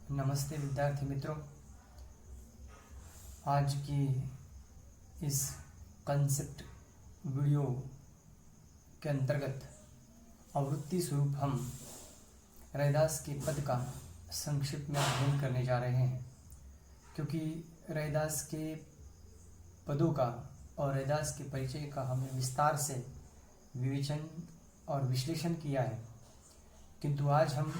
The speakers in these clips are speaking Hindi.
नमस्ते विद्यार्थी मित्रों। आज की इस कंसेप्ट वीडियो के अंतर्गत आवृत्ति स्वरूप हम रैदास के पद का संक्षिप्त में अध्ययन करने जा रहे हैं, क्योंकि रैदास के पदों का और रैदास के परिचय का हमने विस्तार से विवेचन और विश्लेषण किया है, किंतु आज हम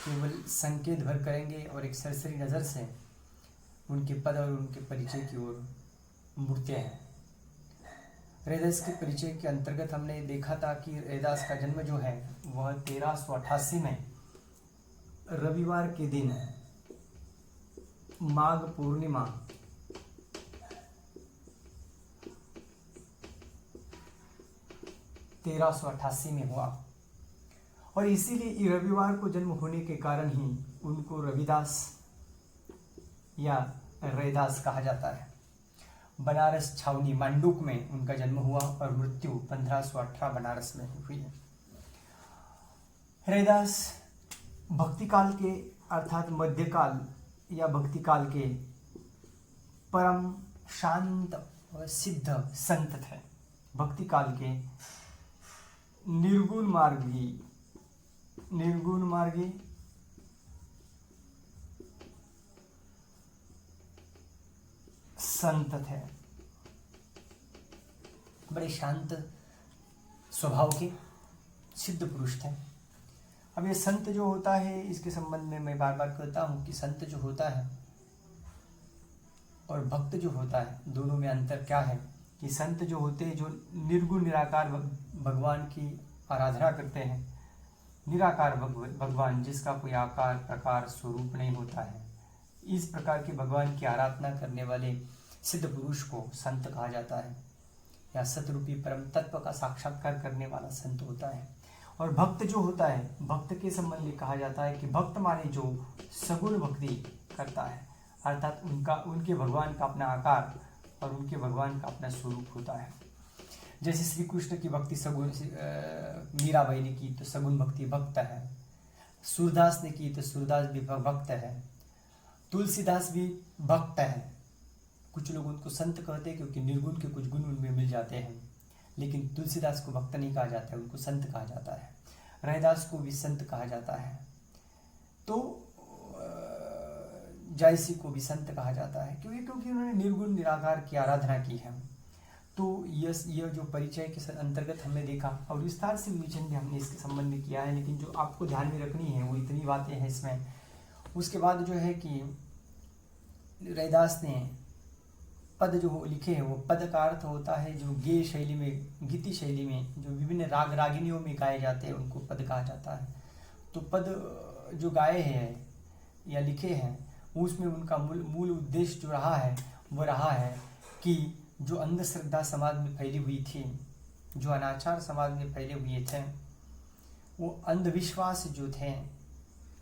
केवल संकेत भर करेंगे और एक सरसरी नज़र से उनके पद और उनके परिचय की ओर मुड़ते हैं। रैदास के परिचय के अंतर्गत हमने देखा था कि रैदास का जन्म जो है वह 1388 में रविवार के दिन माघ पूर्णिमा में हुआ, और इसीलिए रविवार को जन्म होने के कारण ही उनको रविदास या रैदास कहा जाता है। बनारस छावनी मांडूक में उनका जन्म हुआ और मृत्यु 1518 बनारस में हुई है। रैदास भक्ति काल के अर्थात मध्यकाल या भक्ति काल के परम शांत और सिद्ध संत थे। भक्ति काल के निर्गुण मार्गी संत थे। बड़े शांत स्वभाव के सिद्ध पुरुष थे। अब ये संत जो होता है, इसके संबंध में मैं बार बार कहता हूँ कि संत जो होता है और भक्त जो होता है, दोनों में अंतर क्या है कि संत जो होते हैं, जो निर्गुण निराकार भगवान की आराधना करते हैं, निराकार भगवान जिसका कोई आकार प्रकार स्वरूप नहीं होता है, इस प्रकार के भगवान की आराधना करने वाले सिद्ध पुरुष को संत कहा जाता है, या सतरूपी परम तत्व का साक्षात्कार करने वाला संत होता है। और भक्त जो होता है, भक्त के संबंध में कहा जाता है कि भक्त माने जो सगुण भक्ति करता है, अर्थात उनके भगवान का अपना आकार और उनके भगवान का अपना स्वरूप होता है। जैसे श्री कृष्ण की भक्ति सगुण, मीराबाई ने की तो सगुण भक्ति भक्त है, सूरदास ने की तो सूरदास भी भक्त है, तुलसीदास भी भक्त है। कुछ लोग उनको संत कहते हैं क्योंकि निर्गुण के कुछ गुण उनमें मिल जाते हैं, लेकिन तुलसीदास को भक्त नहीं कहा जाता है, उनको संत कहा जाता है। रैदास को भी संत कहा जाता है, तो जायसी को भी संत कहा जाता है, क्योंकि उन्होंने निर्गुण निराकार की आराधना की है। तो यह जो परिचय के अंतर्गत हमने देखा और विस्तार से विवेचन भी हमने इसके संबंध में किया है, लेकिन जो आपको ध्यान में रखनी है वो इतनी बातें हैं इसमें। उसके बाद जो है कि रैदास ने पद जो लिखे हैं, वो पद का अर्थ होता है जो गेय शैली में, गीति शैली में जो विभिन्न राग रागिनियों में गाए जाते हैं, उनको पद कहा जाता है। तो पद जो गाए हैं या लिखे हैं, उसमें उनका मूल उद्देश्य जो रहा है वो रहा है कि जो अंधश्रद्धा समाज में फैली हुई थी, जो अनाचार समाज में फैले हुए थे, वो अंधविश्वास जो थे,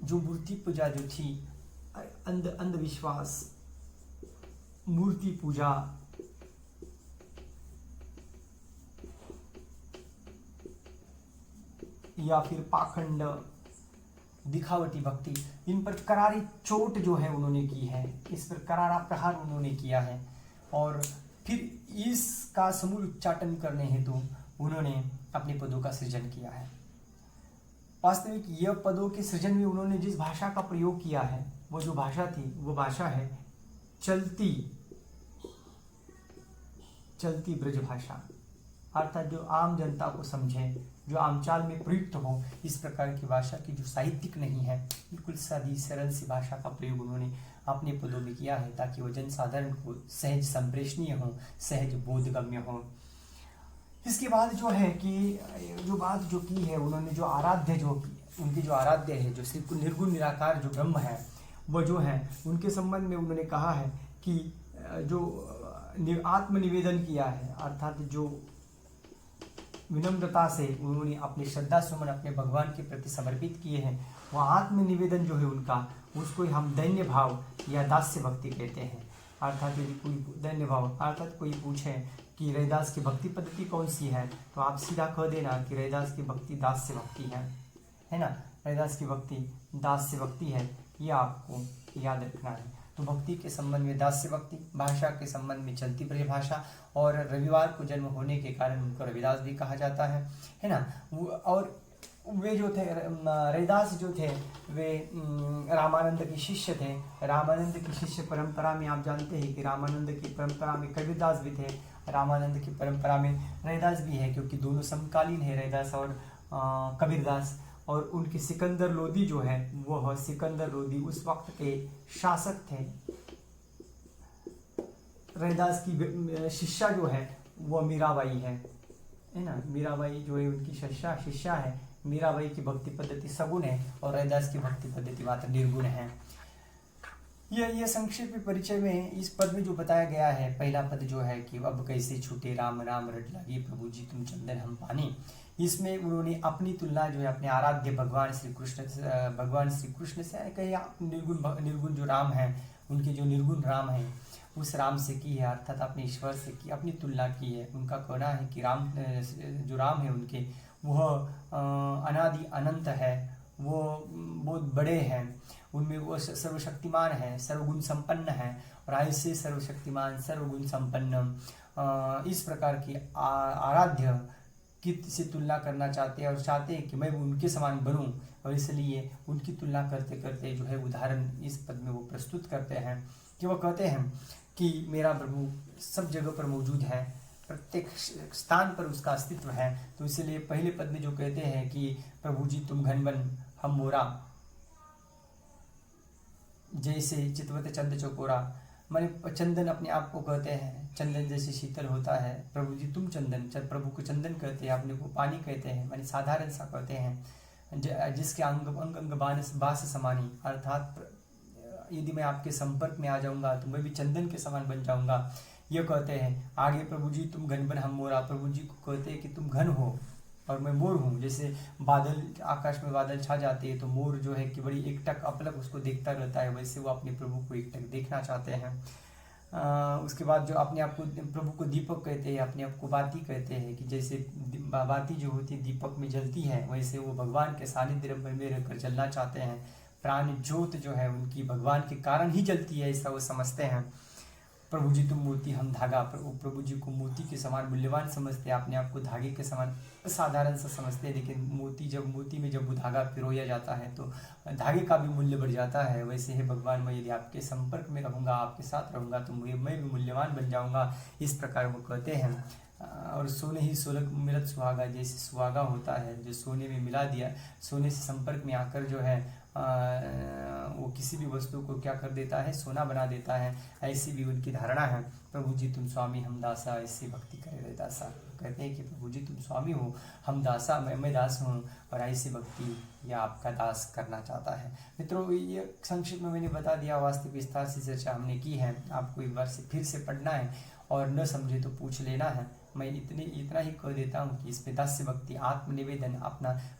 जो मूर्ति पूजा जो थी, अंधविश्वास, मूर्ति पूजा, या फिर पाखंड, दिखावटी भक्ति, इन पर करारी चोट जो है उन्होंने की है, इस पर करारा प्रहार उन्होंने किया है। और फिर इसका समूल उच्चाटन करने हेतु उन्होंने अपने पदों का सृजन किया है। वास्तविक यह पदों के सृजन में उन्होंने जिस भाषा का प्रयोग किया है, वो जो भाषा थी वो भाषा है चलती ब्रज भाषा, अर्थात जो आम जनता को समझे, जो आमचाल में प्रयुक्त हो, इस प्रकार की भाषा की जो साहित्यिक नहीं है, बिल्कुल सादी सरल सी भाषा का प्रयोग उन्होंने अपने पदों में किया है, ताकि वह जनसाधारण को सहज संप्रेषणीय हो, सहज बोधगम्य हो। इसके बाद जो है कि जो बात जो की है उन्होंने, जो आराध्य जो उनकी जो आराध्य है, जो श्री निर्गुण निराकार जो ब्रह्म है, वो जो है उनके संबंध में उन्होंने कहा है कि जो आत्मनिवेदन किया है, अर्थात जो विनम्रता से उन्होंने अपने श्रद्धा सुमन अपने भगवान के प्रति समर्पित किए हैं, वह आत्मनिवेदन जो है उनका, उसको हम दैन्य भाव या दास्य भक्ति कहते हैं। अर्थात यदि कोई दैन्य भाव, अर्थात कोई पूछे कि रैदास की भक्ति पद्धति कौन सी है, तो आप सीधा कह देना कि रैदास की भक्ति दास्य भक्ति है ना। रैदास की भक्ति दास्य भक्ति है, ये आपको याद रखना है। तो भक्ति के संबंध में दास्य भक्ति, भाषा के संबंध में चलती परिभाषा, और रविवार को जन्म होने के कारण उनको रविदास भी कहा जाता है ना। और वे जो थे रविदास जो थे वे रामानंद के शिष्य थे। रामानंद की शिष्य परंपरा में आप जानते हैं कि रामानंद की परंपरा में कबीरदास भी थे, रामानंद की परंपरा में रविदास भी है, क्योंकि दोनों समकालीन है, रविदास और कबीरदास। और उनके सिकंदर लोदी जो है, वह सिकंदर लोदी उस वक्त के शासक थे। रविदास की शिष्या जो है वह मीराबाई है ना। मीराबाई जो है उनकी शिष्या है। मीराबाई की भक्ति पद्धति सगुण है और रविदास की भक्ति पद्धति मात्र निर्गुण है। यह संक्षिप्त परिचय में इस पद में जो बताया गया है, पहला पद जो है कि अब कैसे छूटे राम नाम रट लागे, प्रभु जी तुम चंदन हम पानी। इसमें उन्होंने अपनी तुलना जो है अपने आराध्य भगवान श्री कृष्ण से कहीं निर्गुण जो राम है, उनके जो निर्गुण राम है उस राम से की है, अर्थात अपने ईश्वर से की अपनी तुलना की है। उनका कहना है कि जो राम है उनके वह अनादि अनंत है, वो बहुत बड़े हैं, उनमें वो सर्वशक्तिमान है, सर्वगुण संपन्न है। और ऐसे सर्वशक्तिमान सर्वगुण संपन्न इस प्रकार की आराध्य की से तुलना करना चाहते हैं और चाहते हैं कि मैं उनके समान बनूं, और इसलिए उनकी तुलना करते करते जो है उदाहरण इस पद में वो प्रस्तुत करते हैं कि वो कहते हैं कि मेरा प्रभु सब जगह पर मौजूद है, प्रत्येक स्थान पर उसका अस्तित्व है। तो इसलिए पहले पद में जो कहते हैं कि प्रभु जी तुम घन बन हम मोरा, जैसे चितवत चंद चकोरा, माने चंदन अपने आप को कहते हैं, चंदन जैसे शीतल होता है, प्रभु जी तुम चंदन, प्रभु को चंदन कहते हैं, अपने को पानी कहते हैं, माने साधारण सा कहते हैं, जिसके अंग अंग बास समानी, अर्थात यदि मैं आपके संपर्क में आ जाऊंगा तो मैं भी चंदन के समान बन जाऊंगा, ये कहते हैं। आगे प्रभु जी तुम घन बन हम मोरा, प्रभु जी को कहते हैं कि तुम घन हो और मैं मोर हूँ। जैसे बादल, आकाश में बादल छा जाते हैं तो मोर जो है कि बड़ी एकटक अपलक उसको देखता रहता है, वैसे वो अपने प्रभु को एकटक देखना चाहते हैं। उसके बाद जो अपने आप को प्रभु को दीपक कहते हैं, अपने आप को बाती कहते हैं, कि जैसे बाती जो होती है दीपक में जलती है, वैसे वो भगवान के सानिध्य में रहकर जलना चाहते हैं। प्राण ज्योत जो है उनकी भगवान के कारण ही जलती है, ऐसा वो समझते हैं। प्रभु जी तुम मोती हम धागा, प्रभु जी को मोती के समान मूल्यवान समझते हैं, अपने आप को धागे के समान साधारण सा समझते हैं, लेकिन मोती में जब वो धागा पिरोया जाता है तो धागे का भी मूल्य बढ़ जाता है। वैसे ही भगवान, मैं यदि आपके संपर्क में रहूँगा, आपके साथ रहूँगा तो मैं भी मूल्यवान बन जाऊँगा, इस प्रकार वो कहते हैं। और सोने ही सोलक मिलत सुहागा, जैसे सुहागा होता है जो सोने में मिला दिया, सोने से संपर्क में आकर जो है वो किसी भी वस्तु को क्या कर देता है, सोना बना देता है, ऐसी भी उनकी धारणा है। प्रभु जी तुम स्वामी हम दासा, ऐसी भक्ति करे दासा, कहते हैं कि प्रभु जी तुम स्वामी हो, हम दासा, मैं दास हूँ, और ऐसी भक्ति यह आपका दास करना चाहता है। मित्रों, ये संक्षिप्त में मैंने बता दिया, वास्तविक विस्तार से चर्चा हमने की है, आपको एक बार से फिर से पढ़ना है और न समझे तो पूछ लेना है। मैं इतना ही कह देता हूँ कि इसमें दास्य भक्ति, आत्मनिवेदन,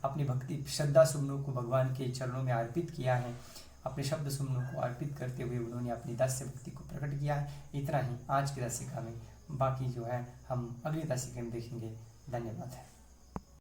अपनी भक्ति श्रद्धा सुमनों को भगवान के चरणों में अर्पित किया है, अपने शब्द सुमनों को अर्पित करते हुए उन्होंने अपनी दास्य भक्ति को प्रकट किया है। इतना ही आज की दासिका में, बाकी जो है हम अगली दासिका में देखेंगे। धन्यवाद है।